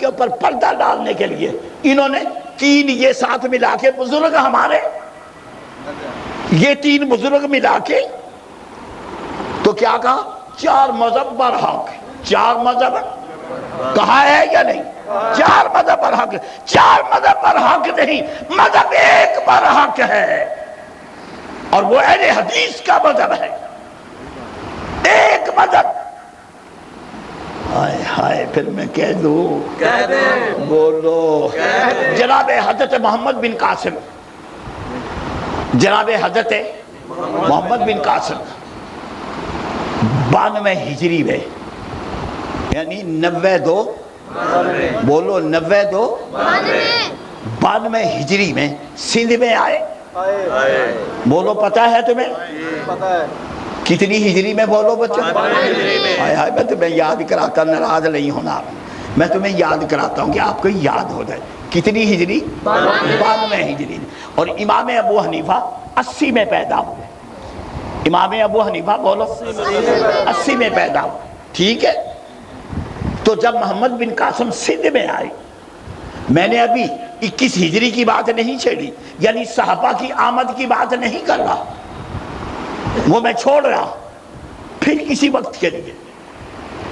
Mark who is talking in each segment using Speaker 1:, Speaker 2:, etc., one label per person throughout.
Speaker 1: کے اوپر پردہ ڈالنے کے لیے انہوں نے تین یہ ساتھ ملا کے بزرگ ہمارے، یہ تین بزرگ ملا کے تو کیا کہا؟ چار مذہب برحق. چار مذہب کہا ہے یا نہیں؟ چار مذہب برحق. چار مذہب برحق نہیں، مذہب ایک برحق ہے، اور وہ اہل حدیث کا مذہب ہے. ایک مذہب. ہائے ہائے پھر میں کہہ دوں،
Speaker 2: کہہ دیں،
Speaker 1: بولو. جناب حضرت محمد بن قاسم، جناب حضرت محمد بن قاسم 92 ہجری میں، یعنی 92 بولو 92 ہجری میں سندھ میں آئے. بولو پتہ ہے تمہیں؟ کتنی ہجری میں بولو بچوں؟ ہائے ہائے میں تمہیں یاد کراتا، ناراض نہیں ہونا، میں تمہیں یاد کراتا ہوں کہ آپ کو یاد ہو جائے. کتنی ہجری؟ 92 ہجری. اور امام ابو حنیفہ 80 میں پیدا ہوئے. امام ابو حنیفہ بولو 80 میں پیدا ہوئے. ٹھیک ہے. تو جب محمد بن قاسم سندھ میں آئے، میں نے ابھی 21 ہجری کی بات نہیں چھیڑی، یعنی صحابہ کی آمد کی بات نہیں کر رہا، وہ میں چھوڑ رہا پھر کسی وقت کے لیے.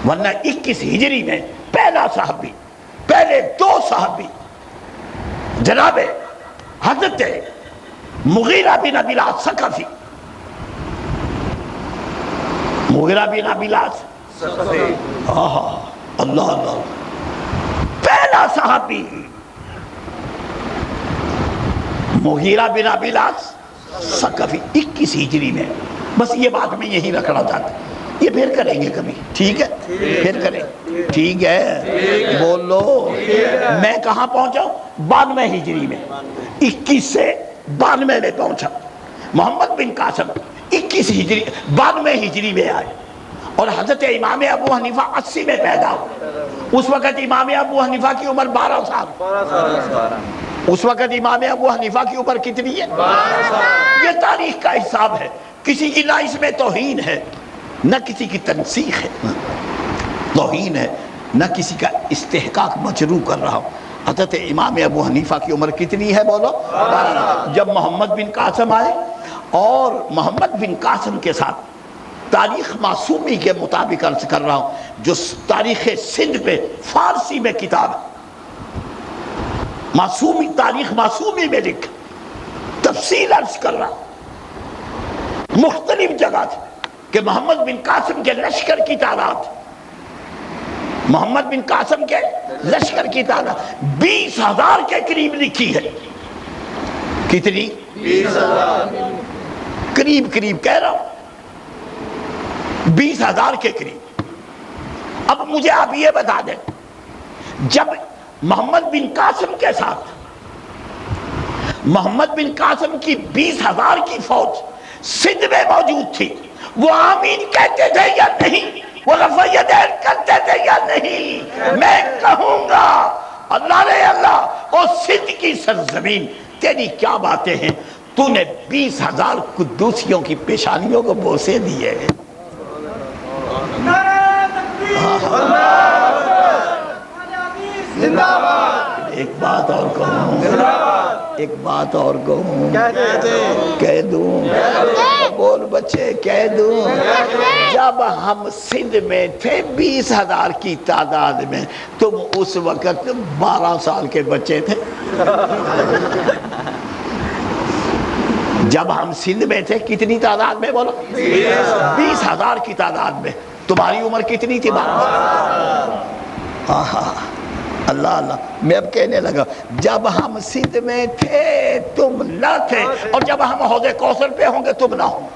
Speaker 1: ورنہ 21 ہجری میں پہلا صحابی، پہلے 2 صحابی جناب حضرت مغیرہ بن ابی العاص ثقفی، مغیرہ بن ابی العاص اللہ اللہ، پہلا صحابی مغیرہ بن ابی العاص ثقفی 21 ہجری میں. بس یہ بات میں یہی رکھنا چاہتا ہوں، یہ پھر کریں گے کبھی. ٹھیک ہے، پھر کریں. ٹھیک ہے، بولو. میں کہاں پہنچا؟ 92 ہجری میں. 21 سے 92 میں پہنچا. محمد بن قاسم 21 ہجری 92 ہجری میں آئے، اور حضرت امام ابو حنیفہ 80 میں پیدا ہوئے. اس وقت امام ابو حنیفہ کی عمر 12 سال. اس وقت امام ابو حنیفہ کی عمر کتنی ہے؟ 12 سال. یہ تاریخ کا حساب ہے. کسی کی نہ اس میں توہین ہے، نہ کسی کی تنسیخ ہے. توہین ہے، نہ کسی کا استحقاق مجروح کر رہا ہوں. حضرت امام ابو حنیفہ کی عمر کتنی ہے بولو؟ 12. جب محمد بن قاسم آئے، اور محمد بن قاسم کے ساتھ تاریخ معصومی کے مطابق عرض کر رہا ہوں، جو تاریخ سندھ پہ فارسی میں کتاب ہے، معصومی تاریخ معصومی میں لکھ، تفصیل عرض کر رہا ہوں مختلف جگہ سے، کہ محمد بن قاسم کے لشکر کی تعداد، محمد بن قاسم کے لشکر کی تعداد 20,000 کے قریب لکھی ہے. کتنی؟ 20,000 قریب کہہ رہا ہوں، 20,000 کے قریب. اب مجھے آپ یہ بتا دیں، جب محمد بن قاسم کے ساتھ محمد بن قاسم کی 20,000 کی فوج سندھ میں موجود تھی، وہ آمین کہتے تھے یا نہیں؟ وہ رفع یدین کرتے تھے یا نہیں؟ میں کہوں گا اللہ رے اللہ، اور سندھ کی سرزمین تیری کیا باتیں ہیں، تو نے 20,000 قدوسیوں کی پیشانیوں کو بوسے دیے ہیں. ایک بات اور کہوں، ایک بات اور کہوں، کہہ دوں، بول بچے کہہ دوں. جب ہم سندھ میں تھے 20,000 کی تعداد میں، تم اس وقت 12 سال کے بچے تھے. جب ہم سندھ میں تھے کتنی تعداد میں بولو؟ 20,000 کی تعداد میں. تمہاری عمر کتنی تھی؟ 12. اللہ اللہ. میں اب کہنے لگا، جب ہم سندھ میں تھے تم نہ تھے، اور جب ہم حوض کوثر پہ ہوں گے تم نہ ہوں گے.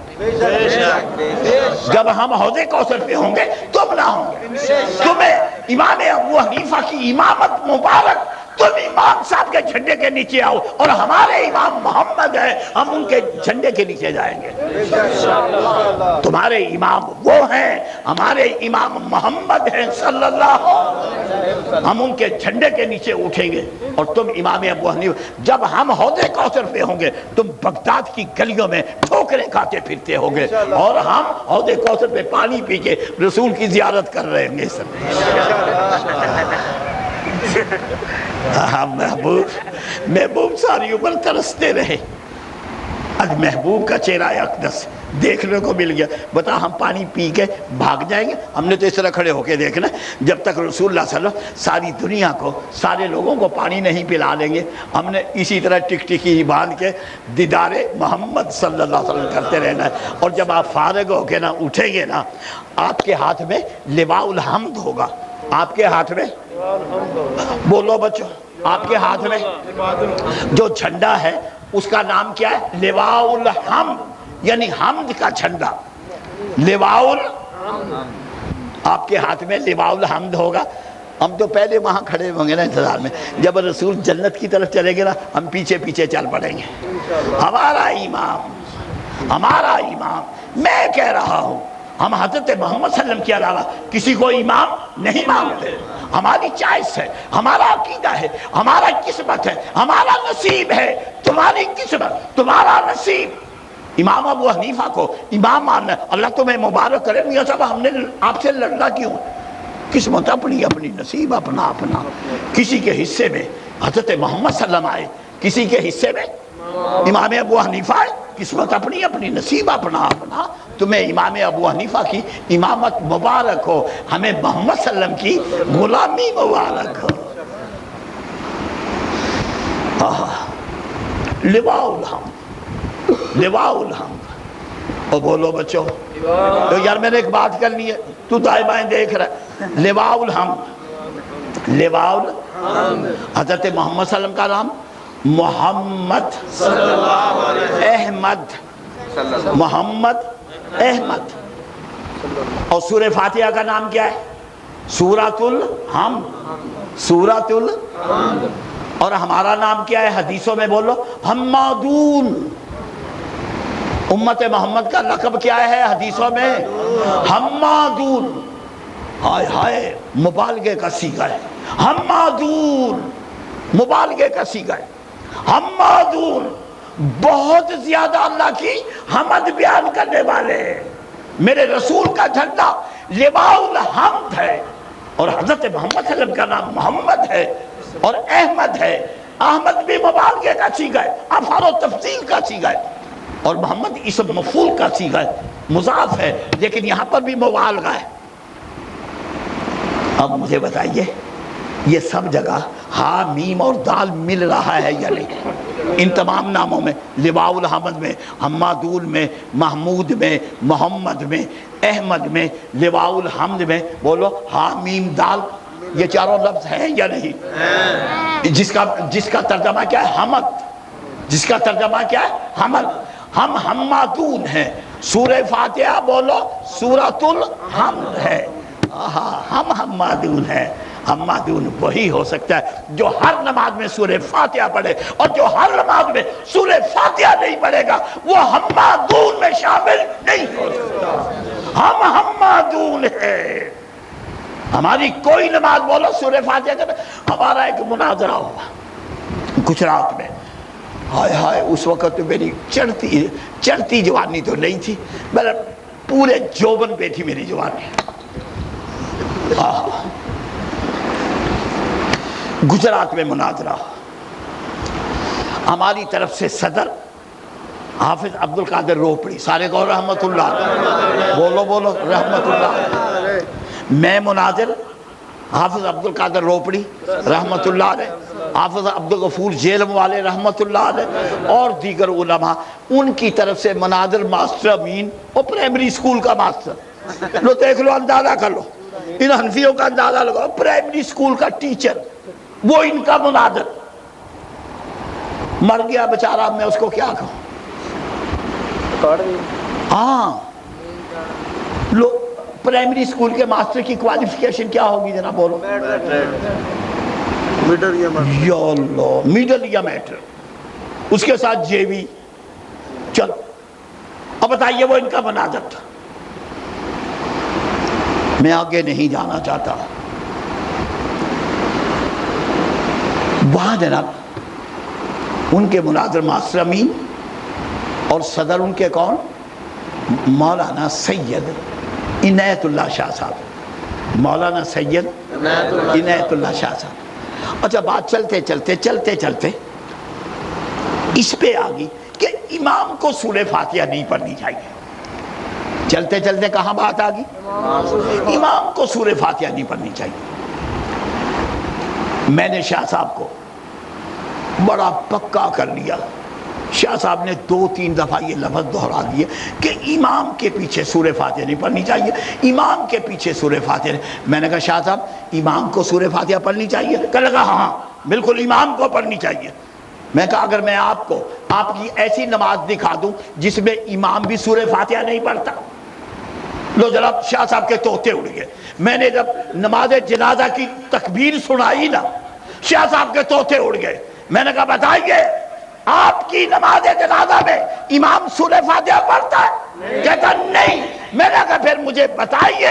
Speaker 1: جب ہم حوض کوثر پہ ہوں گے تم نہ ہوں گے. تمہیں امام ابو حنیفہ کی امامت مبارک، تم امام صاحب کے جھنڈے کے نیچے آؤ، اور ہمارے امام محمد ہیں، ہم ان کے جھنڈے کے نیچے جائیں گے. تمہارے امام وہ ہیں، ہمارے امام محمد ہیں صلی اللہ علیہ وسلم، ہم ان کے جھنڈے کے نیچے اٹھیں گے. اور تم امام ابو حنیفہ، جب ہم حوض کوثر پہ ہوں گے تم بغداد کی گلیوں میں ٹھوکریں کھاتے پھرتے ہوں گے، اور ہم حوض کوثر پہ پانی پی کے رسول کی زیارت کر رہے ہوں گے. محبوب ساری عمر ترستے رہے، آج محبوب کا چہرہ اقدس دیکھنے کو مل گیا. بتا ہم پانی پی کے بھاگ جائیں گے؟ ہم نے تو اس طرح کھڑے ہو کے دیکھنا جب تک رسول اللہ صلی اللہ علیہ وسلم ساری دنیا کو، سارے لوگوں کو پانی نہیں پلا لیں گے. ہم نے اسی طرح ٹک ٹکی باندھ کے دیدار محمد صلی اللہ علیہ وسلم کرتے رہنا ہے. اور جب آپ فارغ ہو کے نا اٹھیں گے نا، آپ کے ہاتھ میں لواء الحمد ہوگا. آپ کے ہاتھ میں، بولو بچوں، آپ کے ہاتھ میں جو جھنڈا ہے اس کا نام کیا ہے؟ لواء الحمد، یعنی حمد کا جھنڈا. لواء آپ کے ہاتھ میں لواء الحمد ہوگا. ہم تو پہلے وہاں کھڑے ہوں گے نا انتظار میں، جب رسول جنت کی طرف چلے گے نا ہم پیچھے پیچھے چل پڑیں گے. ہمارا امام میں کہہ رہا ہوں، ہم حضرت محمد صلی اللہ علیہ وسلم کے علاوہ کسی کو امام نہیں مانتے. ہماری چوائس ہے، ہمارا عقیدہ ہے، ہمارا قسمت ہے، ہمارا نصیب ہے. تمہاری قسمت، تمہارا نصیب. امام ابو حنیفہ کو امام ماننا، اللہ تمہیں مبارک کرے. میاں صاحب ہم نے آپ سے لڑنا کیوں؟ قسمت اپنی اپنی، نصیب اپنا اپنا. کسی کے حصے میں حضرت محمد صلی اللہ علیہ وسلم آئے، کسی کے حصے میں امام ابو حنیفہ آئے. قسمت اپنی اپنی، نصیب اپنا اپنا. تمہیں امام ابو حنیفہ کی امامت مبارک ہو، ہمیں محمد صلی اللہ علیہ وسلم کی غلامی مبارک ہو. لواء الحمد، لواء الحمد. اور بولو بچوں، تو یار میں نے ایک بات کرنی ہے، تو دائیں بائیں دیکھ رہا ہے. لواء الحمد، لواء الحمد. حضرت محمد صلی اللہ علیہ وسلم کا نام محمد احمد، محمد احمد. اور سورہ فاتحہ کا نام کیا ہے؟ سورۃ الحمد، سورۃ الحمد. اور ہمارا نام کیا ہے حدیثوں میں؟ بولو حمادون. امت محمد کا لقب کیا ہے حدیثوں میں؟ حمادون. ہائے ہائے، مبالغے کا صیغہ ہے. حمادون مبالغے کا صیغہ ہے. حمادون بہت زیادہ اللہ کی حمد بیان کرنے والے ہیں. میرے رسول کا جھنڈا لواء الحمد ہے، اور حضرت محمد صلی اللہ علیہ وسلم کا نام محمد ہے اور احمد ہے. احمد بھی مبالغے کا صیغہ ہے، افعال و تفضیل کا صیغہ ہے. اور محمد اسم مفعول کا صیغہ ہے، مضاف ہے، لیکن یہاں پر بھی مبالغہ ہے. اب مجھے بتائیے یہ سب جگہ ہا میم اور دال مل رہا ہے یا نہیں؟ ان تمام ناموں میں، لواء الحمد میں، حمادون میں، محمود میں، محمد میں، احمد میں، لواء الحمد میں. بولو ہا میم دال، یہ چاروں لفظ ہیں یا نہیں؟ جس کا ترجمہ کیا ہے؟ حمد. جس کا ترجمہ کیا ہے؟ حمد. ہم حمادون ہیں. سورہ فاتحہ بولو سورۃ الحمد ہے. ہم حمادون ہیں. حمادون وہی ہو سکتا ہے جو ہر نماز میں سورہ فاتحہ پڑھے، اور جو ہر نماز میں سورہ فاتحہ نہیں پڑھے گا وہ حمادون میں شامل نہیں ہو سکتا. ہم حمادون ہیں. ہماری کوئی نماز بولو سورہ فاتحہ کا. ہمارا ایک مناظرہ ہوا گجرات میں، ہائے ہائے اس وقت تو میری چڑھتی جوانی تو نہیں تھی، مطلب پورے جوبن پہ تھی میری جوانی. گجرات میں مناظرہ، ہماری طرف سے صدر حافظ عبد القادر روپڑی، سارے کو رحمت اللہ، بولو بولو رحمت اللہ. میں مناظر حافظ عبد القادر روپڑی رحمت اللہ علیہ، حافظ عبد الغفور جیلم والے رحمت اللہ علیہ، اور دیگر علماء. ان کی طرف سے مناظر ماسٹر امین، اور پرائمری اسکول کا ماسٹر. لو دیکھ لو، اندازہ کر لو، ان حنفیوں کا اندازہ لگاؤ. پرائمری اسکول کا ٹیچر، وہ ان کا مناظر. مر گیا بیچارہ، میں اس کو کیا کہوں. ہاں لو، پرائمری اسکول کے ماسٹر کی کوالیفیکیشن کیا ہوگی جناب؟ بولو. یا اللہ، میڈل یا میٹر، اس کے ساتھ JV. چلو اب بتائیے، وہ ان کا مناظر تھا. میں آگے نہیں جانا چاہتا. وہاں جناب ان کے مناظر ماسٹر امین، اور صدر ان کے کون؟ مولانا سید عنایت اللہ شاہ صاحب. مولانا سید عنایت اللہ شاہ صاحب. اچھا بات چلتے چلتے اس پہ آ گئی کہ امام کو سورہ فاتحہ نہیں پڑھنی چاہیے. چلتے چلتے کہاں بات آ گئی؟ امام کو سورہ فاتحہ نہیں پڑھنی چاہیے. میں نے شاہ صاحب کو بڑا پکا کر لیا. شاہ صاحب نے 2-3 دفعہ یہ لفظ دہرا دیے کہ امام کے پیچھے سورہ فاتحہ نہیں پڑھنی چاہیے، امام کے پیچھے سورہ فاتحہ نہیں. میں نے کہا شاہ صاحب امام کو سورہ فاتحہ پڑھنی چاہیے؟ کہنے لگا ہاں بالکل امام کو پڑھنی چاہیے. میں کہا اگر میں آپ کو آپ کی ایسی نماز دکھا دوں جس میں امام بھی سورہ فاتحہ نہیں پڑھتا. لو جناب شاہ صاحب کے طوطے اڑ گئے. میں نے جب نماز جنازہ کی تکبیر سنائی نا، شاہ صاحب کے طوطے اڑ گئے. میں نے کہا بتائیے آپ کی نماز جنازہ میں امام سورہ فاتحہ پڑھتا ہے؟ کہتا نہیں. میں نے کہا پھر مجھے بتائیے،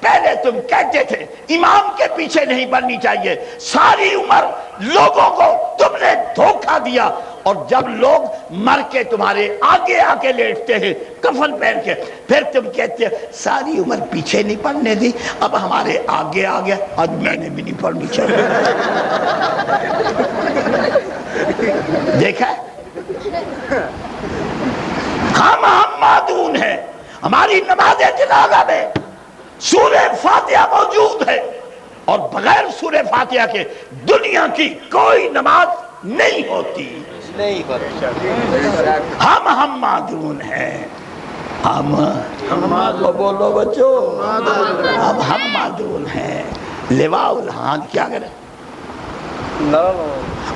Speaker 1: پہلے تم کہتے تھے امام کے پیچھے نہیں پڑھنی چاہیے، ساری عمر لوگوں کو تم نے دھوکہ دیا، اور جب لوگ مر کے تمہارے آگے آ کے لیٹتے ہیں کفن پہن کے، پھر تم کہتے ہیں ساری عمر پیچھے نہیں پڑھنے دی، اب ہمارے آگے آ گیا، آج میں نے بھی نہیں پڑھنی چاہیے. دیکھا ہم معدون ہیں. ہماری نماز جنازہ میں سورہ فاتحہ موجود ہے، اور بغیر سورہ فاتحہ کے دنیا کی کوئی نماز نہیں ہوتی. ہم معدون ہیں. ہم بولو بچو، اب ہم معدون ہیں. لواء الحمد کیا کریں؟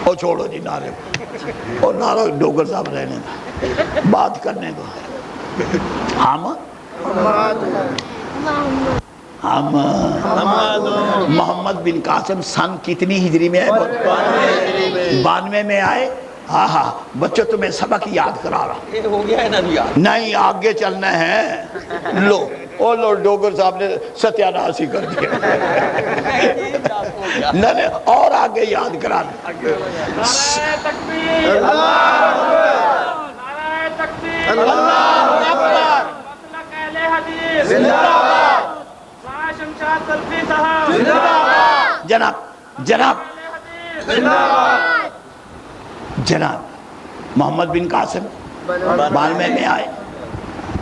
Speaker 1: او چھوڑو جی نعرے کو، اور نعرہ ڈوگر صاحب رہنے دو، بات کرنے دو. ہم محمد بن قاسم سن کتنی ہجری میں آئے؟ 92 میں آئے. ہاں ہاں بچوں تمہیں سبق یاد کرا رہا ہو گیا ہے نا؟ نہیں آگے چلنا ہے. لو او لو ڈوگر صاحب نے ستیاناش ہی کر دیا. نہیں اور آگے یاد کرا. جناب جناب جناب محمد بن قاسم 92 میں آئے.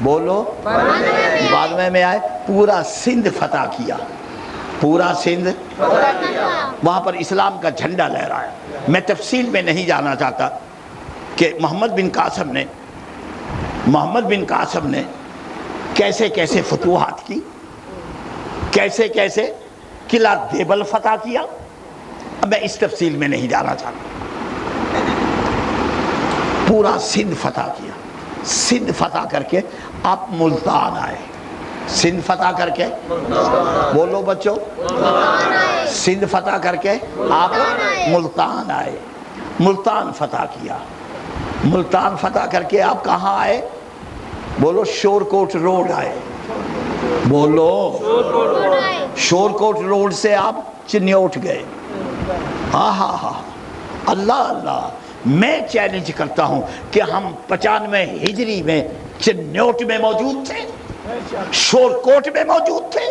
Speaker 1: بولو 92 میں آئے. پورا سندھ فتح کیا، پورا سندھ وہاں پر اسلام کا جھنڈا لہرایا. میں تفصیل میں نہیں جانا چاہتا کہ محمد بن قاسم نے کیسے کیسے فتوحات کی، کیسے کیسے قلعہ دیبل فتح کیا. اب میں اس تفصیل میں نہیں جانا چاہتا. پورا سندھ فتح کیا. سندھ فتح کر کے آپ ملتان آئے. سندھ فتح کر کے بولو بچوں، سندھ فتح کر کے آپ ملتان آئے. ملتان فتح کیا. ملتان فتح کر کے آپ کہاں آئے؟ بولو شورکوٹ روڈ آئے. بولو شورکوٹ روڈ سے آپ چنیوٹ گئے. ہاں ہاں ہاں اللہ اللہ. میں چیلنج کرتا ہوں کہ ہم 95 ہجری میں چنیوٹ میں موجود تھے، شورکوٹ میں موجود تھے،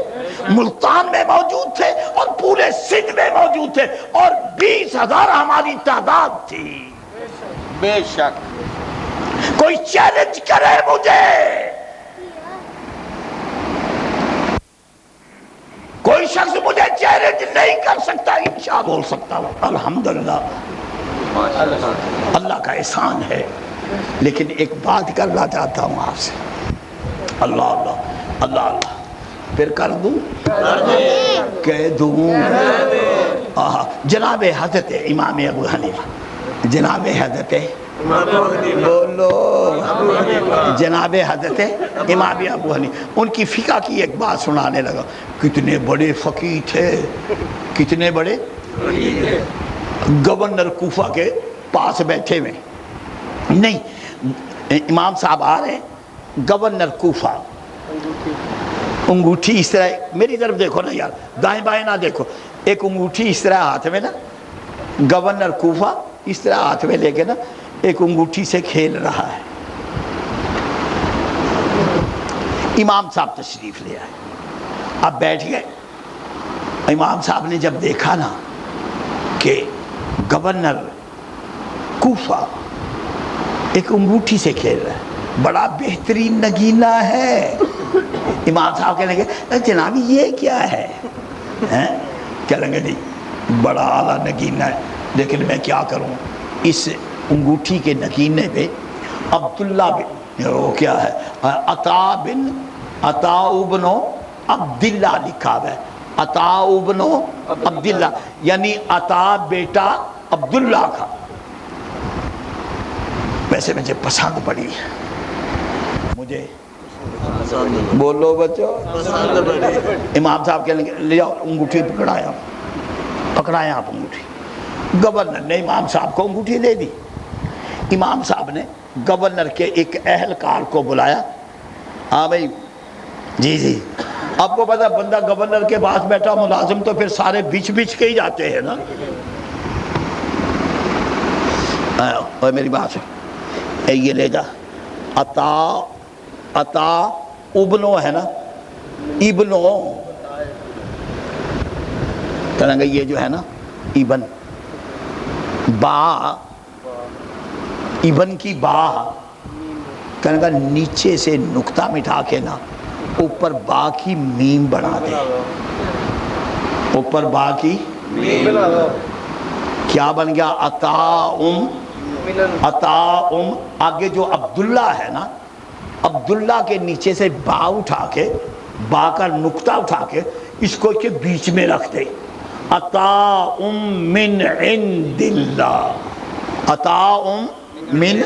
Speaker 1: ملتان میں موجود تھے، اور پورے سندھ میں موجود تھے، اور 20,000 ہماری تعداد تھی. بے شک کوئی چیلنج کرے مجھے، کوئی شخص مجھے چیلنج نہیں کر سکتا. انشاء بول سکتا ہوں. الحمدللہ اللہ کا احسان ہے. لیکن ایک بات کرنا چاہتا ہوں آپ سے. اللہ اللہ اللہ اللہ پھر کر دوں کہہ دوں. جناب حضرت امام ابو حنیفہ، جناب حضرت بولو جناب حضرت امام ابو حنیفہ، ان کی فقہ کی ایک بات سنانے لگا. کتنے بڑے فقیہ تھے، کتنے بڑے. گورنر کوفہ کے پاس بیٹھے ہوئے، نہیں امام صاحب آ رہے ہیں، گورنر کوفہ انگوٹھی اس طرح، میری طرف دیکھو نا یار، دائیں بائیں نہ دیکھو، ایک انگوٹھی اس طرح ہاتھ میں نا، گورنر کوفہ اس طرح ہاتھ میں لے کے نا ایک انگوٹھی سے کھیل رہا ہے. امام صاحب تشریف لے آئے. اب بیٹھ گئے. امام صاحب نے جب دیکھا نا کہ گورنر کوفہ ایک انگوٹھی سے کھیل رہا ہے، بڑا بہترین نگینہ ہے۔ امام صاحب کہنے لگے جناب یہ کیا ہے؟ کہنے لگے نہیں بڑا اعلیٰ نگینہ ہے، لیکن میں کیا کروں، اس انگوٹھی کے نگینے پہ عبداللہ بن وہ کیا ہے عطا بن عبداللہ لکھا ہوا ہے، عطا بن عبداللہ یعنی عطا بیٹا عبداللہ کا۔ ویسے مجھے پسند پڑی، مجھے بولو بچو امام صاحب کہنے لگے لے جاؤ انگوٹھی پکڑایا آپ انگوٹھی۔ گورنر نے امام صاحب کو انگوٹھی دے دی۔ امام صاحب نے گورنر کے ایک اہلکار کو بلایا، ہاں بھائی جی آپ کو پتا بندہ گورنر کے پاس بیٹھا ملازم تو پھر سارے بچ کے ہی جاتے ہیں نا۔ اور میری بات ہے یہ لے جا عطا ابنو ہے نا، ابنو کہنے گا یہ جو ہے نا ابن با ابن کی با کہنے گا نیچے سے نقطہ مٹھا کے نا اوپر با کی میم بنا دے، اوپر با کی کیا بن گیا عطا آگے جو عبداللہ ہے نا عبداللہ کے نیچے سے با اٹھا کے با کا نقطہ اٹھا کے اس کو کے بیچ میں رکھ دے، عطا من عند اللہ، عطا من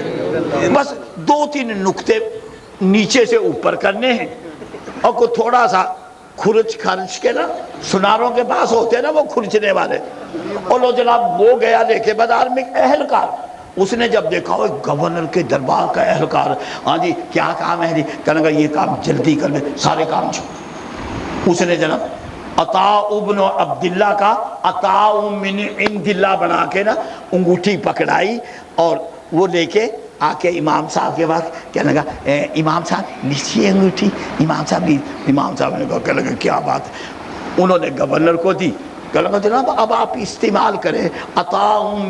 Speaker 1: بس 2-3 نقطے نیچے سے اوپر کرنے ہیں اور کو تھوڑا سا کھرچ کے نا سناروں کے پاس ہوتے ہیں نا وہ کھرچنے والے، اور لو جناب وہ گیا دیکھے بازار میں اہلکار، اس نے جب دیکھا وہ گورنر کے دربار کا اہلکار، ہاں جی کیا کام ہے جی، کہنے گا یہ کام جلدی کر لے، سارے کام چھوڑ۔ اس نے جناب عطا ابن عبداللہ کا عطا من عند اللہ بنا کے نا انگوٹھی پکڑائی اور وہ لے کے آ کے امام صاحب کے پاس کہنے لگا امام صاحب نیچے انگوٹھی، امام صاحب نے کہا لگا کیا بات ہے، انہوں نے گورنر کو دی، کہنے لگا جناب اب آپ استعمال کریں عطا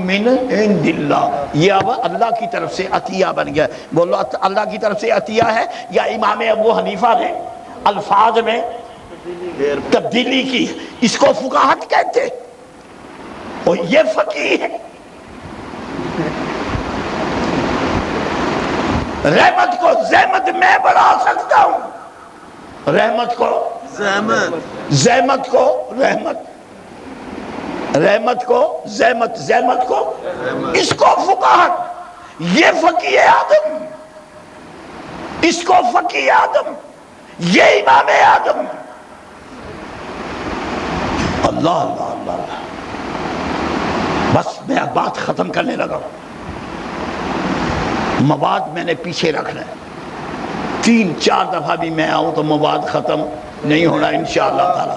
Speaker 1: من عند اللہ، یہ اب اللہ کی طرف سے عطیہ بن گیا۔ بولو اللہ کی طرف سے عطیہ ہے یا امام ابو حنیفہ نے الفاظ میں تبدیلی کی، اس کو فقاہت کہتے اور یہ فقیہ ہے۔ رحمت کو زحمت میں بڑھا سکتا ہوں، رحمت کو زحمت کو رحمت کو زحمت کو اس کو فقاہت، یہ فقیہ آدم، اس کو فقیہ آدم، یہ امام آدم۔ اللہ اللہ اللہ، بس میں اب بات ختم کرنے لگا ہوں، مواد میں نے پیچھے رکھنا ہے، 3-4 دفعہ بھی میں آؤں تو مواد ختم نہیں ہونا انشاءاللہ تعالی۔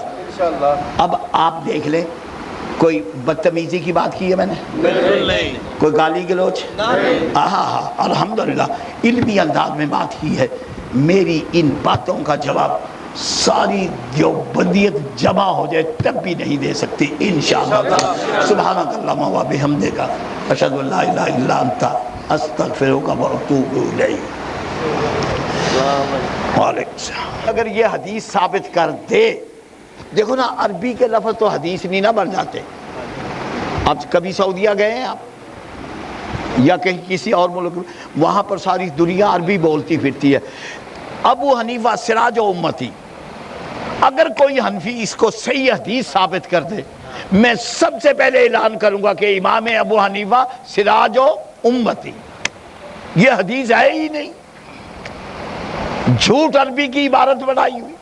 Speaker 1: اب آپ دیکھ لیں کوئی بدتمیزی کی بات کی ہے میں نے؟ بالکل نہیں۔ کوئی گالی گلوچ؟ ہاں الحمدللہ علمی انداز میں بات کی ہے۔ میری ان باتوں کا جواب ساری دیوبندیت جمع ہو جائے تب بھی نہیں دے سکتی انشاءاللہ تعالی۔ سبحانک اللہم و بحمدک اشہد ان لا الہ الا انت استغفرک و اتوب الیک۔ وعلیکم السلام۔ اگر یہ حدیث ثابت کر دے، دیکھو نا عربی کے لفظ تو حدیث نہیں نہ بن جاتے۔ اب کبھی سعودیہ گئے ہیں آپ یا کہیں کسی اور ملک، وہاں پر ساری دنیا عربی بولتی پھرتی ہے۔ ابو حنیفہ سراج و امتی، اگر کوئی حنفی اس کو صحیح حدیث ثابت کر دے، میں سب سے پہلے اعلان کروں گا کہ امام ابو حنیفہ سراج و امتی، یہ حدیث ہے ہی نہیں، جھوٹ عربی کی عبارت بنائی ہوئی۔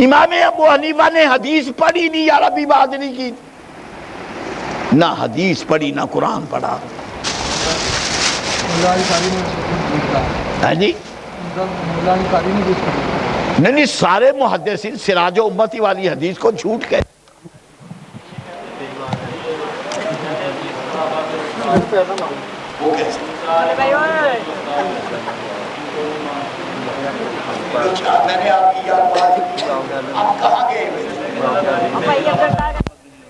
Speaker 1: امام ابو حنیفہ نے حدیث پڑھی نہیں، عربی بات نہیں کی، نہ حدیث پڑھی نہ قرآن پڑھا۔ جی نہیں سارے محدثین سراج و امتی والی حدیث کو جھوٹ کہتے۔ میں نے آپ کی یاد بات، آپ کہاں گئے؟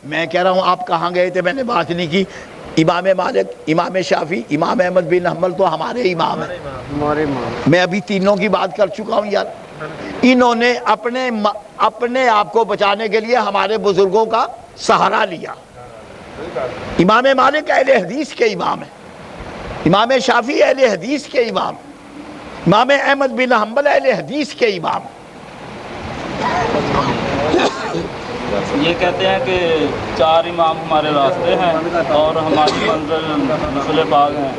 Speaker 1: میں کہہ رہا ہوں آپ کہاں گئے تھے، میں نے بات نہیں کی. امام مالک، امام شافعی، امام احمد بن حنبل تو ہمارے امام ہیں. میں ابھی تینوں کی بات کر چکا ہوں یار. انہوں نے اپنے آپ کو بچانے کے لیے ہمارے بزرگوں کا سہارا لیا. امام مالک اہل حدیث کے امام ہیں، امام شافعی اہل حدیث کے امام، امام احمد بن حنبل اہل حدیث کے امام.
Speaker 2: یہ کہتے ہیں کہ 4 امام ہمارے راستے ہیں اور ہماری منزل رسول پاک ہیں.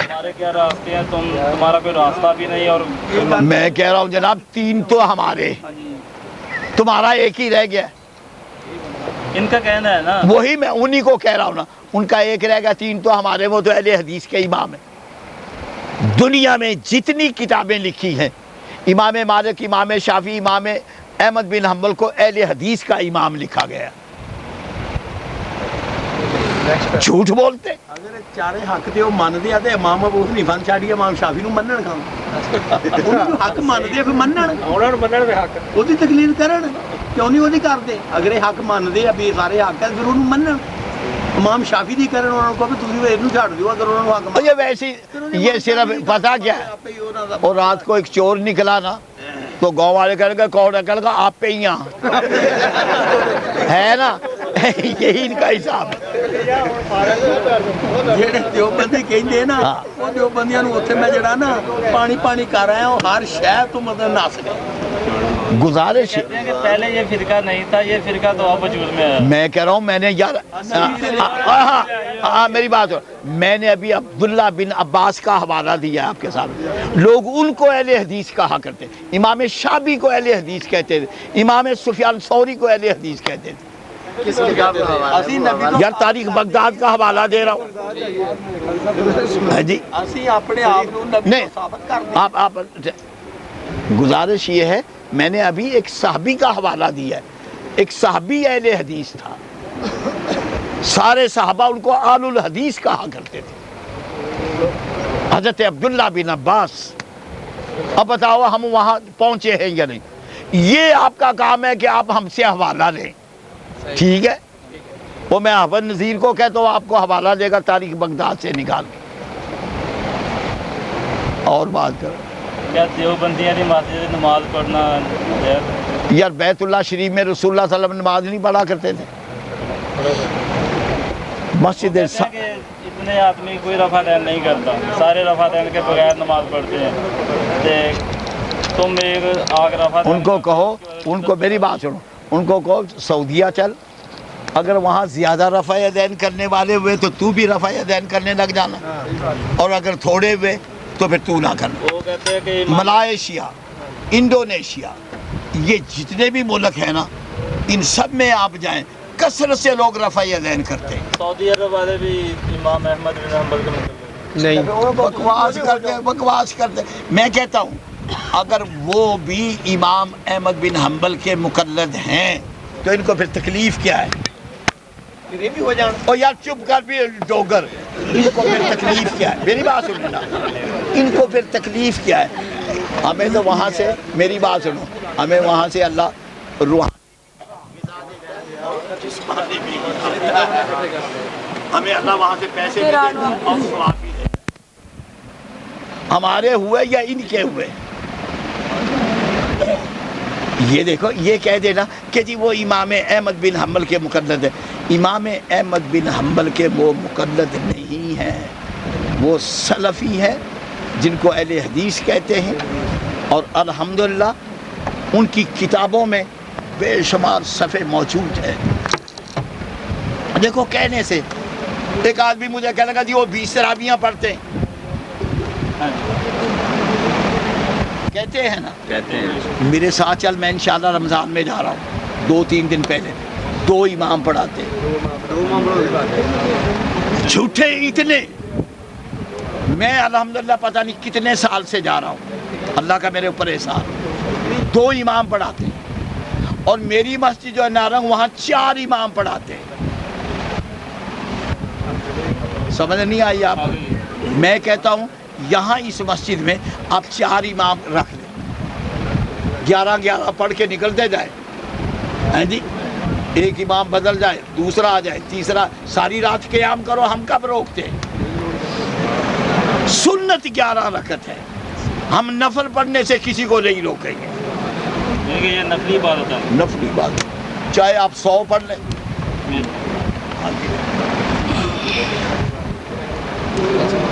Speaker 2: ہمارے کیا راستے ہیں، تمہارا کوئی راستہ بھی نہیں. اور
Speaker 1: میں کہہ رہا ہوں جناب 3 تو ہمارے، تمہارا ایک ہی رہ گیا.
Speaker 2: ان کا کہنا ہے نا،
Speaker 1: وہی میں انہی کو کہہ رہا ہوں نا، ان کا ایک رہ گیا، 3 تو ہمارے. وہ تو اہل حدیث کے امام ہیں. دنیا میں جتنی کتابیں لکھی ہیں، امام مالک، امام شافعی، امام احمد بن حنبل کو اہل حدیث کا امام لکھا گیا. جھوٹ بولتے.
Speaker 3: اگر چارے حق تے وہ مانتے ہیں تو امام ابو حنیفہ نوں چھڈ کے امام شافعی نوں منن کام. انہوں حق مانتے ہیں پھر منن، انہاں نوں منن دے حق اودی تقلید کرن. کیوں نہیں اودی کرتے؟ اگر یہ حق مانتے ہیں بھی سارے حق ہے پھر انہوں منن. امام شافعی دی کرن، انہوں کو بھی تسی اینوں چھڈ دیو اگر انہوں حق.
Speaker 1: یہ ویسی یہ صرف پتہ کیا ہے، اور رات کو ایک چور نکلا نا تو گاؤں والے کہنے گا کون ہے، کہنے گا آپ پہ ہی ہے نا. یہی ان کا حساب ہے.
Speaker 3: جڑے دیوبندی کہندے ہیں نا، وہ دیوبندیاں نوں اوتھے میں جڑا نا پانی پانی کر رہا ہوں، ہر شے تو مطلب نس گئے.
Speaker 1: گزارش
Speaker 2: کہتے ہیں کہ پہلے یہ فرقہ نہیں تھا، یہ فرقہ تو اب وجود میں ہے.
Speaker 1: میں کہہ رہا ہوں، میں نے یار ہاں میری بات ہو، میں نے ابھی عبداللہ بن عباس کا حوالہ دیا ہے آپ کے سامنے. لوگ ان کو اہل حدیث کہا کرتے، امام شافعی کو اہل حدیث کہتے تھے، امام سفیان ثوری کو اہل حدیث کہتے تھے. یار تاریخ بغداد کا حوالہ دے رہا ہوں جی.
Speaker 3: اسی اپنے آپ نوں نبی
Speaker 1: نہیں،
Speaker 3: ثابت کر
Speaker 1: آپ گزارش یہ ہے، میں نے ابھی ایک صحابی کا حوالہ دیا ہے. ایک صحابی اہل حدیث تھا، سارے صحابہ ان کو آل الحدیث کہا کرتے تھے، حضرت عبداللہ بن عباس. اب بتاؤ ہم وہاں پہنچے ہیں یا نہیں؟ یہ آپ کا کام ہے کہ آپ ہم سے حوالہ لیں. ٹھیک ہے، وہ میں احمد نذیر کو کہتا ہوں آپ کو حوالہ دے گا تاریخ بغداد سے نکال کے. اور بات کرو.
Speaker 2: کیا دیوبندیاں دی مسجد نماز پڑھنا ہے؟
Speaker 1: یار بیت اللہ شریف میں رسول اللہ صلی اللہ علیہ وسلم نماز نہیں پڑھا کرتے تھے. مسجد
Speaker 2: کہ اتنے آدمی کوئی رفع دین نہیں کرتا، سارے رفع دین کے بغیر نماز پڑھتے ہیں. تم ایک آگ رفع دین
Speaker 1: ان کو کہو، ان کو میری بات سنو، ان کو کہو سعودیہ چل، اگر وہاں زیادہ رفع دین کرنے والے ہوئے تو تو بھی رفع دین کرنے لگ جانا، اور اگر تھوڑے ہوئے تو پھر تو نہ کرنا.
Speaker 2: وہ کہتے ہیں کہ
Speaker 1: ملائیشیا، انڈونیشیا، یہ جتنے بھی ملک ہیں نا، ان سب میں آپ جائیں کثرت سے لوگ رفع دین کرتے ہیں.
Speaker 2: سعودی عرب والے بھی امام احمد بن حنبل کے مطلب
Speaker 1: نہیں، بکواس کرتے. میں کہتا ہوں اگر وہ بھی امام احمد بن حنبل کے مقلد ہیں تو ان کو پھر تکلیف کیا ہے؟ اور یار چپ کر بھی ڈوگر، ان کو پھر تکلیف کیا ہے؟ میری بات سنو نا، ان کو پھر تکلیف کیا ہے؟ ہمیں تو وہاں سے، میری بات سنو، ہمیں وہاں سے اللہ ہمیں اللہ وہاں سے پیسے بھی دے اور ثواب بھی دے. ہمارے ہوئے یا ان کے ہوئے؟ یہ دیکھو، یہ کہہ دینا کہ جی وہ امام احمد بن حنبل کے مقلد ہے. امام احمد بن حنبل کے وہ مقلد نہیں ہیں، وہ سلفی ہیں جن کو اہل حدیث کہتے ہیں. اور الحمدللہ ان کی کتابوں میں بے شمار صفحے موجود ہیں. دیکھو کہنے سے ایک آدمی مجھے کہنے لگا جی وہ 20 تراویحاں پڑھتے ہیں، کہتے ہیں نا،
Speaker 2: کہتے ہیں.
Speaker 1: میرے ساتھ چل، میں انشاءاللہ رمضان میں جا رہا ہوں. 2-3 دن پہلے 2 امام پڑھاتے، جھوٹے اتنے. میں الحمدللہ پتہ نہیں کتنے سال سے جا رہا ہوں، اللہ کا میرے اوپر احسان. 2 امام پڑھاتے، اور میری مسجد جو ہے نارنگ، وہاں 4 امام پڑھاتے. سمجھ نہیں آئی آپ کو؟ میں کہتا ہوں یہاں اس مسجد میں آپ 4 امام رکھ لیں، 11 پڑھ کے نکلتے جائیں. ہاں جی، ایک امام بدل جائے دوسرا آ جائے تیسرا، ساری رات قیام کرو، ہم کب روکتے؟ سنت 11 رکعت ہے، ہم نفل پڑھنے سے کسی کو نہیں روکیں گے،
Speaker 2: کیونکہ یہ نفلی عبادت ہے،
Speaker 1: نفلی بات، چاہے آپ 100 پڑھ لیں۔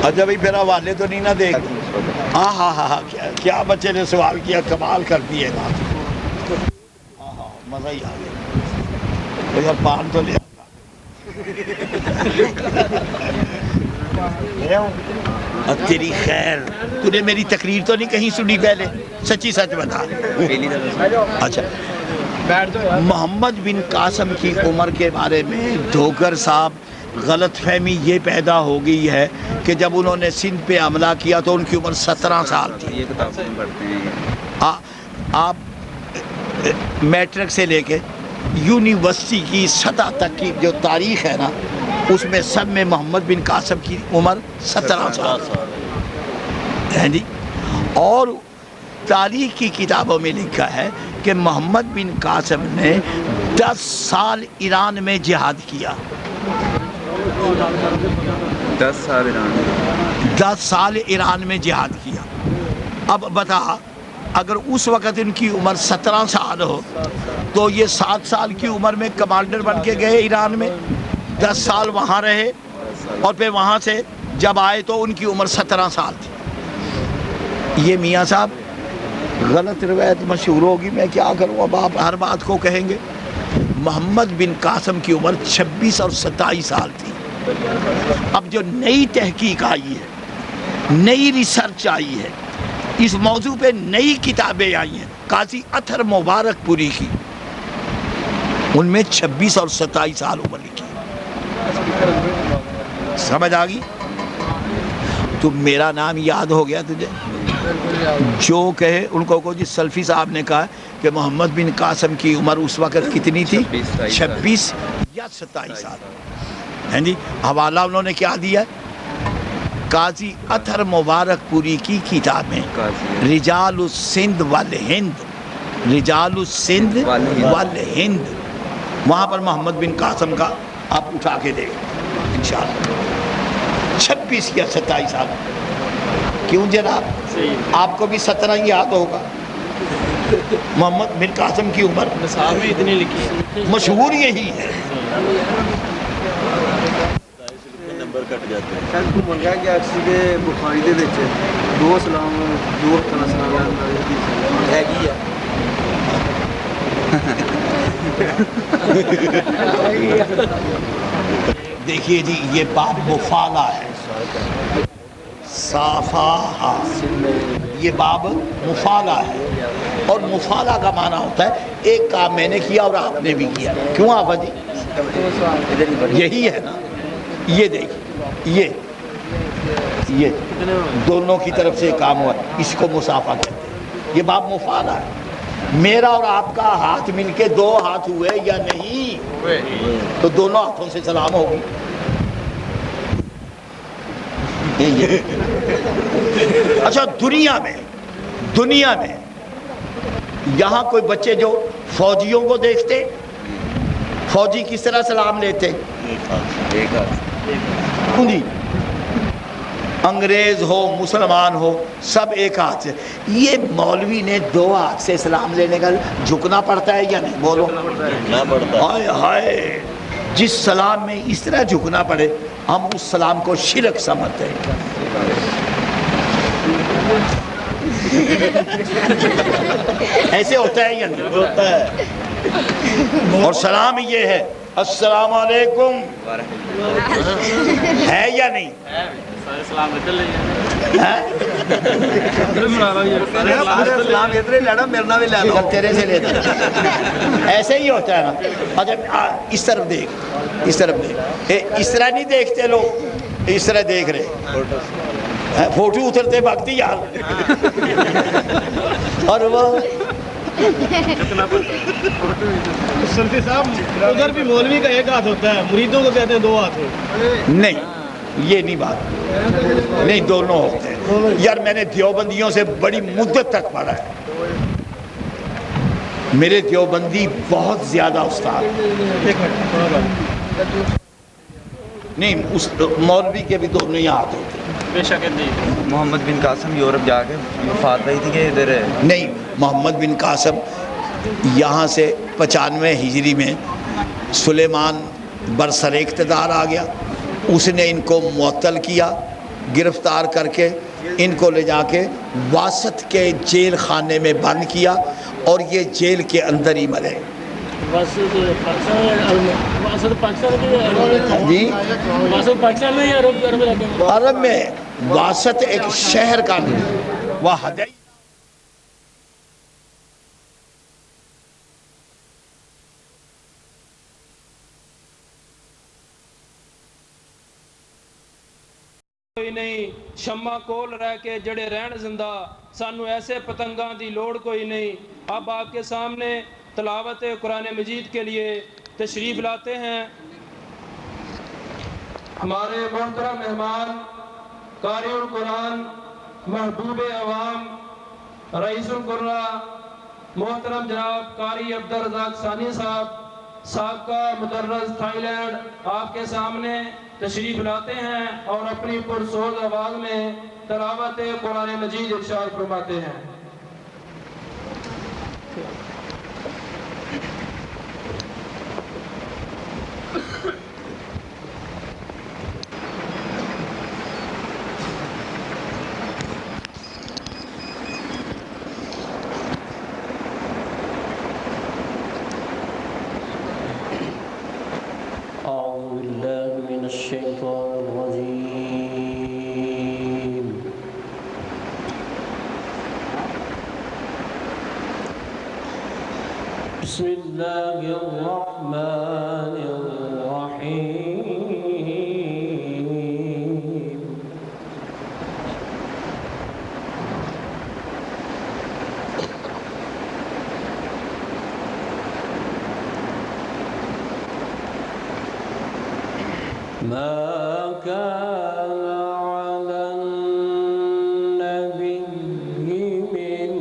Speaker 1: اچھا بھائی پھر حوالے تو نہیں نہ دیکھ، ہاں ہاں ہاں ہاں، کیا بچے نے سوال کیا، کمال کر دیے بات، ہاں ہاں مزہ ہی آ گیا، یار پان تو لے تیری خیر، تو نے میری تقریر تو نہیں کہیں سنی پہلے؟ سچی سچ بتا۔ اچھا، محمد بن قاسم کی عمر کے بارے میں ڈھوکر صاحب غلط فہمی یہ پیدا ہو گئی ہے کہ جب انہوں نے سندھ پہ حملہ کیا تو ان کی عمر 17 سال تھی۔
Speaker 4: یہ کتاب میں پڑھتے ہیں،
Speaker 1: آپ میٹرک سے لے کے یونیورسٹی کی سطح تک کی جو تاریخ ہے نا، اس میں سب میں محمد بن قاسم کی عمر 17 سال ہے جی۔ اور تاریخ کی کتابوں میں لکھا ہے کہ محمد بن قاسم نے 10 سال ایران میں جہاد کیا،
Speaker 4: 10 سال ایران میں،
Speaker 1: 10 سال ایران میں جہاد کیا۔ اب بتا، اگر اس وقت ان کی عمر 17 سال ہو تو یہ 7 سال کی عمر میں کمانڈر بن کے گئے ایران میں، 10 سال وہاں رہے، اور پھر وہاں سے جب آئے تو ان کی عمر 17 سال تھی۔ یہ میاں صاحب غلط روایت مشہور ہوگی، میں کیا کروں، اب آپ ہر بات کو کہیں گے۔ محمد بن قاسم کی عمر 26 اور 27 سال تھی۔ اب جو نئی تحقیق آئی ہے، نئی ریسرچ آئی ہے، اس موضوع پہ نئی کتابیں آئی ہیں، قاضی اطہر مبارک پوری کی، ان میں 26 اور 27 سال عمر لکھی۔ سمجھ آ گئی؟ تو میرا نام یاد ہو گیا تجھے؟ جو کہے ان کو کہو جی سلفی صاحب نے کہا کہ محمد بن قاسم کی عمر اس وقت کتنی تھی؟ 26 یا 27 سال، ہیں جی۔ حوالہ انہوں نے کیا دیا؟ قاضی اطہر مبارک پوری کی کتابیں، رجال السندھ والہند، رجال السندھ والہند، وہاں پر محمد بن قاسم کا آپ اٹھا کے دیکھیں انشاءاللہ، 26 یا 27 سال۔ کیوں جناب؟ آپ کو بھی 17 ہی یاد ہوگا۔ محمد بن قاسم کی عمر
Speaker 2: نصاب میں اتنی لکھی ہے،
Speaker 1: مشہور یہی ہے۔
Speaker 4: نمبر کٹ جاتے ہیں۔
Speaker 5: شاید کو منگا کہ اکسی کے بخاری دے وچ دو سلام دو طرح سلام ہے گی ہے۔
Speaker 1: دیکھیے جی، یہ باب مفالہ ہے، صافاہا، یہ باب مفالہ ہے، اور مفالہ کا معنی ہوتا ہے ایک کام میں نے کیا اور آپ نے بھی کیا۔ کیوں آفا جی؟ یہی ہے نا، یہ دیکھیے، یہ دونوں کی طرف سے کام ہوا، اس کو مسافہ کہتے ہیں، یہ باب مفالہ ہے۔ میرا اور آپ کا ہاتھ مل کے 2 ہاتھ ہوئے یا نہیں، تو دونوں ہاتھوں سے سلام ہوگی۔ اچھا، دنیا میں یہاں کوئی بچے جو فوجیوں کو دیکھتے، فوجی کس طرح سلام لیتے؟ جی، انگریز ہو مسلمان ہو سب ایک ہاتھ سے۔ یہ مولوی نے 2 ہاتھ سے سلام لینے کا جھکنا پڑتا ہے یا نہیں؟ بولو۔ ہائے ہائے، جس سلام میں اس طرح جھکنا پڑے ہم اس سلام کو شرک سمجھتے ہیں۔ ایسے ہوتا ہے یا نہیں؟ ہوتا ہے۔ اور سلام یہ ہے، السلام علیکم، ہے یا نہیں؟
Speaker 2: سلام بدل رہی
Speaker 3: سلام ادھر ہی لینا، میرنا بھی لے لو،
Speaker 1: تیرے سے لیتا ایسے ہی ہوتا ہے نا۔ اچھا، اس طرف دیکھ، اس طرف دیکھ، اس طرح نہیں دیکھتے لوگ، اس طرح دیکھ رہے، فوٹو اترتے بھگتی یار، اور وہ
Speaker 5: سلفی صاحب ادھر بھی مولوی کا ایک ہاتھ ہوتا ہے، مریدوں کو کہتے ہیں 2 ہاتھ ہوتے
Speaker 1: نہیں، یہ نہیں بات، نہیں، دونوں ہوتے ہیں یار۔ میں نے دیوبندیوں سے بڑی مدت تک پڑھا ہے، میرے دیوبندی بہت زیادہ استاد نہیں، اس مولوی کے بھی دونوں ہی ہاتھ ہوتے ہیں۔
Speaker 2: بے شک جی۔
Speaker 4: محمد بن قاسم یورپ جا کے وفات پائی تھی کہ ادھر ہے؟
Speaker 1: نہیں، محمد بن قاسم یہاں سے 95 ہجری میں سلیمان برسر اقتدار آ گیا، اس نے ان کو معطل کیا، گرفتار کر کے ان کو لے جا کے واسط کے جیل خانے میں بند کیا اور یہ جیل کے اندر ہی مرے۔ جی عرب میں واسط ایک شہر کا نام، وہ ہدئی
Speaker 6: کوئی نہیں شمع کول رہ کے جڑے رہن زندہ، سانو ایسے پتنگاں دی لوڑ کوئی نہیں۔ اب آپ کے سامنے تلاوت قرآن مجید کے لیے تشریف لاتے ہیں ہمارے محترم مہمان قاری القرآن، محبوب عوام، رئیس القراء، محترم جناب قاری عبدالرزاق ثانی صاحب، سابقہ مدرس تھائی لینڈ، آپ کے سامنے تشریف لاتے ہیں اور اپنی پرسوز آواز میں تلاوت قرآن مجید ارشاد فرماتے ہیں۔
Speaker 7: أعوذ بالله من الشيطان الرجيم بسم الله الرحمن الرحيم ما كان على النبي من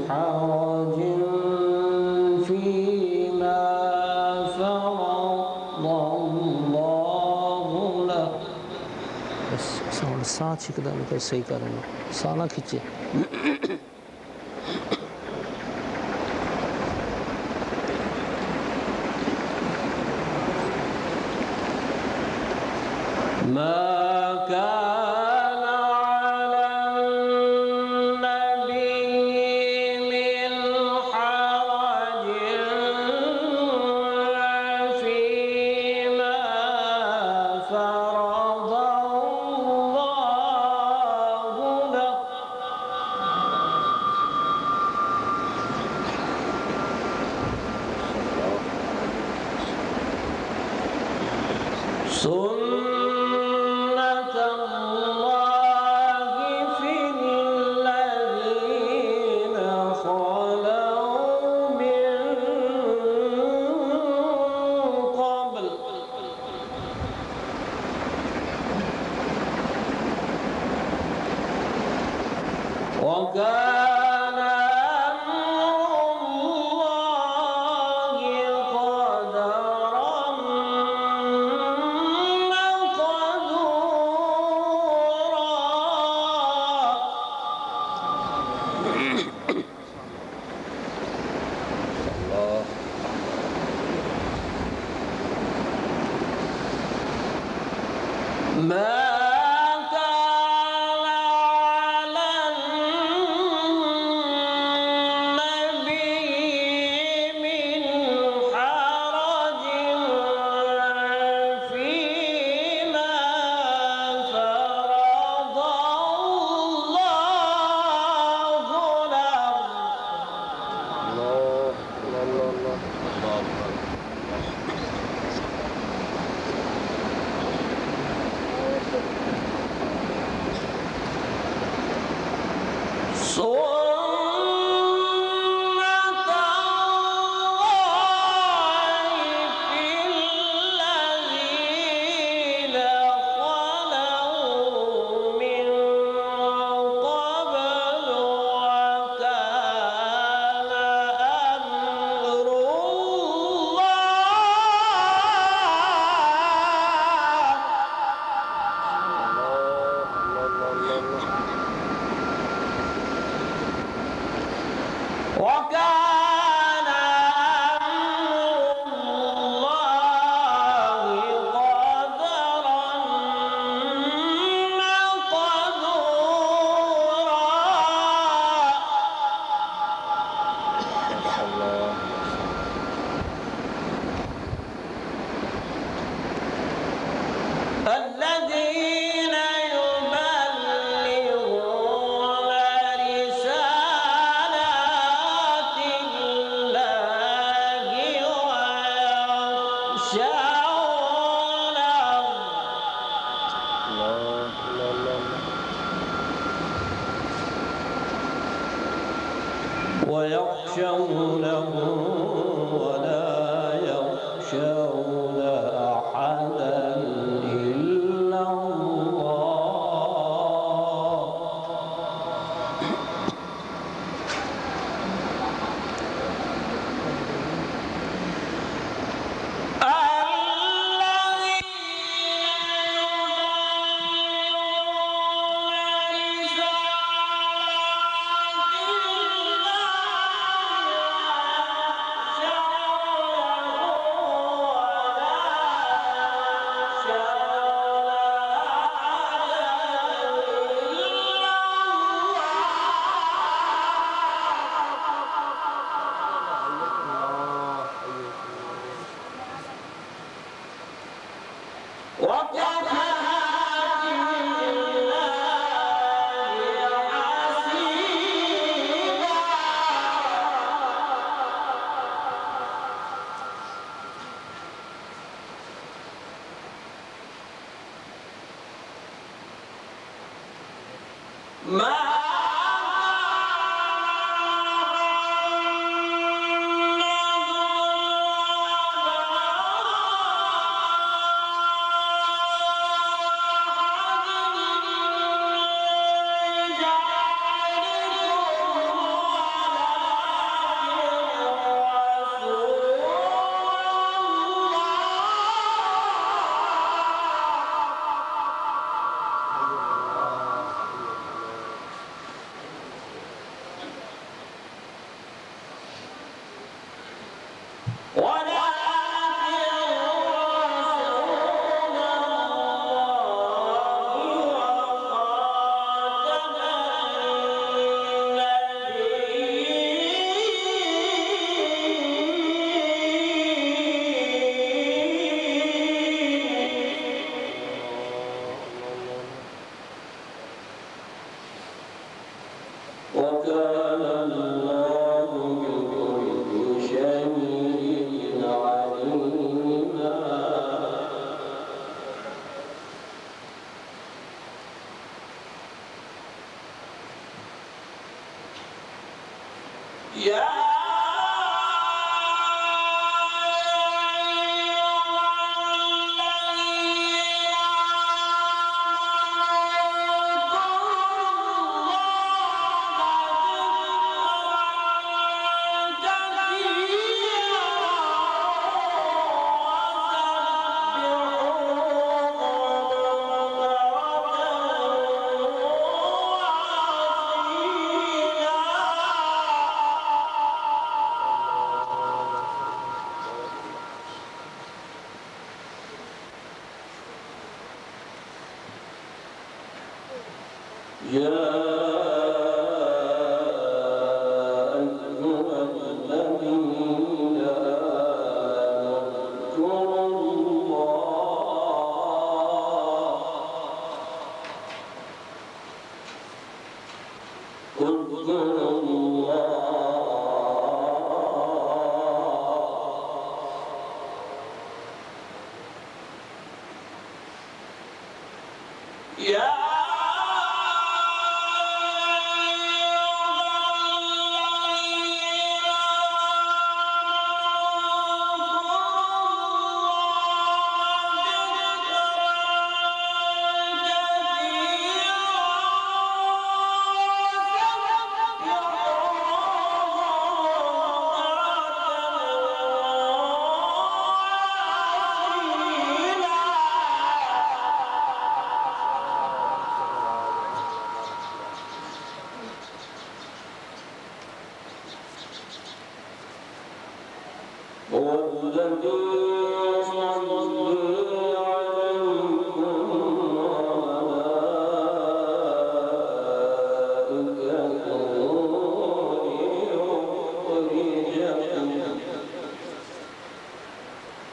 Speaker 7: حرج فيما فرض الله له بس ساتھ اقدام کر صحیح کرنا سانہ کھچے ما كان على النبي من حرج فيما فرض الله له سنة الله في الذين خلوا من قبل وكان أمر الله قدرا ما كان على النبي من حرج فيما فرض الله له ويخشونه ولا يخشون أحدا إلا الله. وكان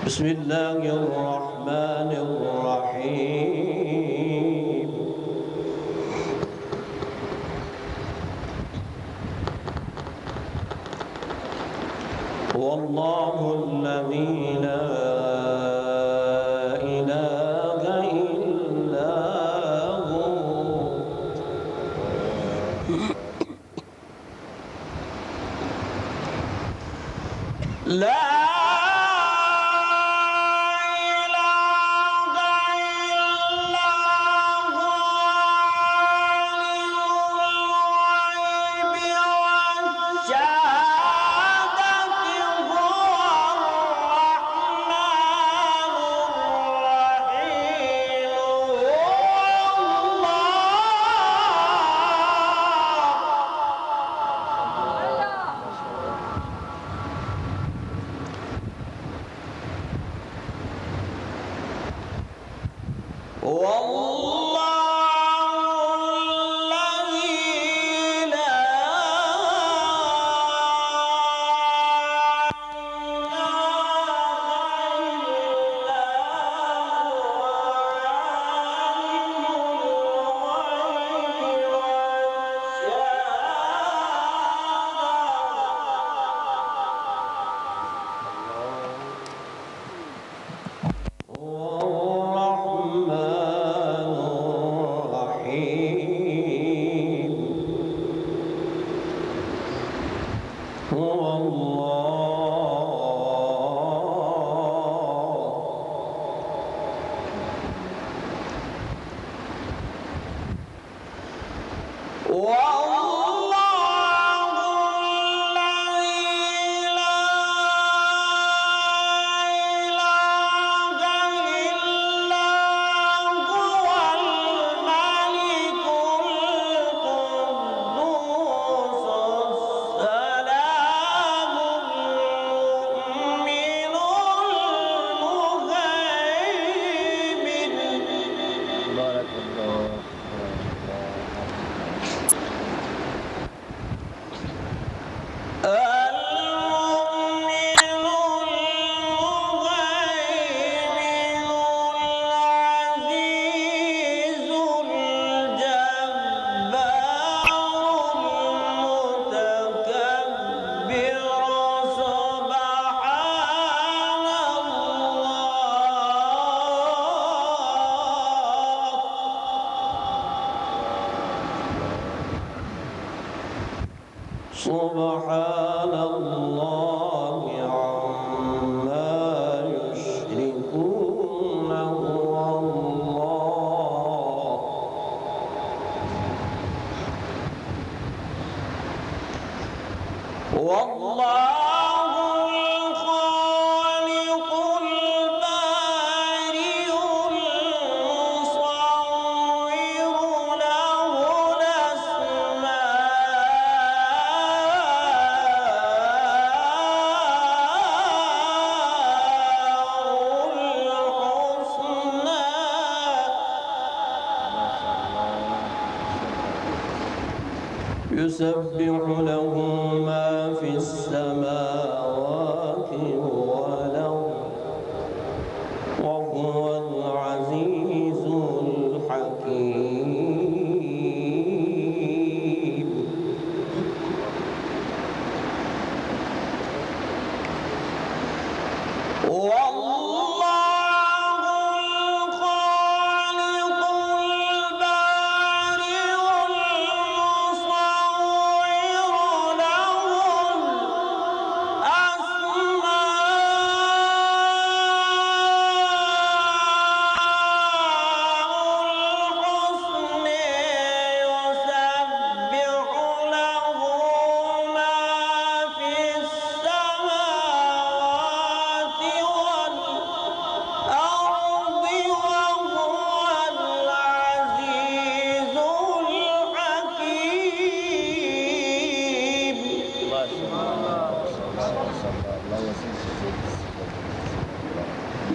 Speaker 8: بسم الله الرحمن الرحيم هو الله الذي لا إله إلا هو لا الرحمن سبحان الله عما يشركون والله الخالق البارئ المصور له يسبح له ما في السماوات والأرض وهو العزيز الحكيم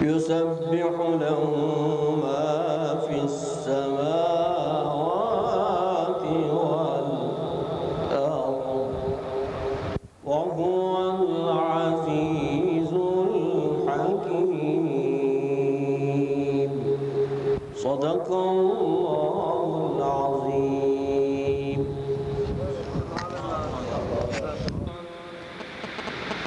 Speaker 8: يسبح له ما في السماوات والأرض وهو العزيز الحكيم صدق الله العظيم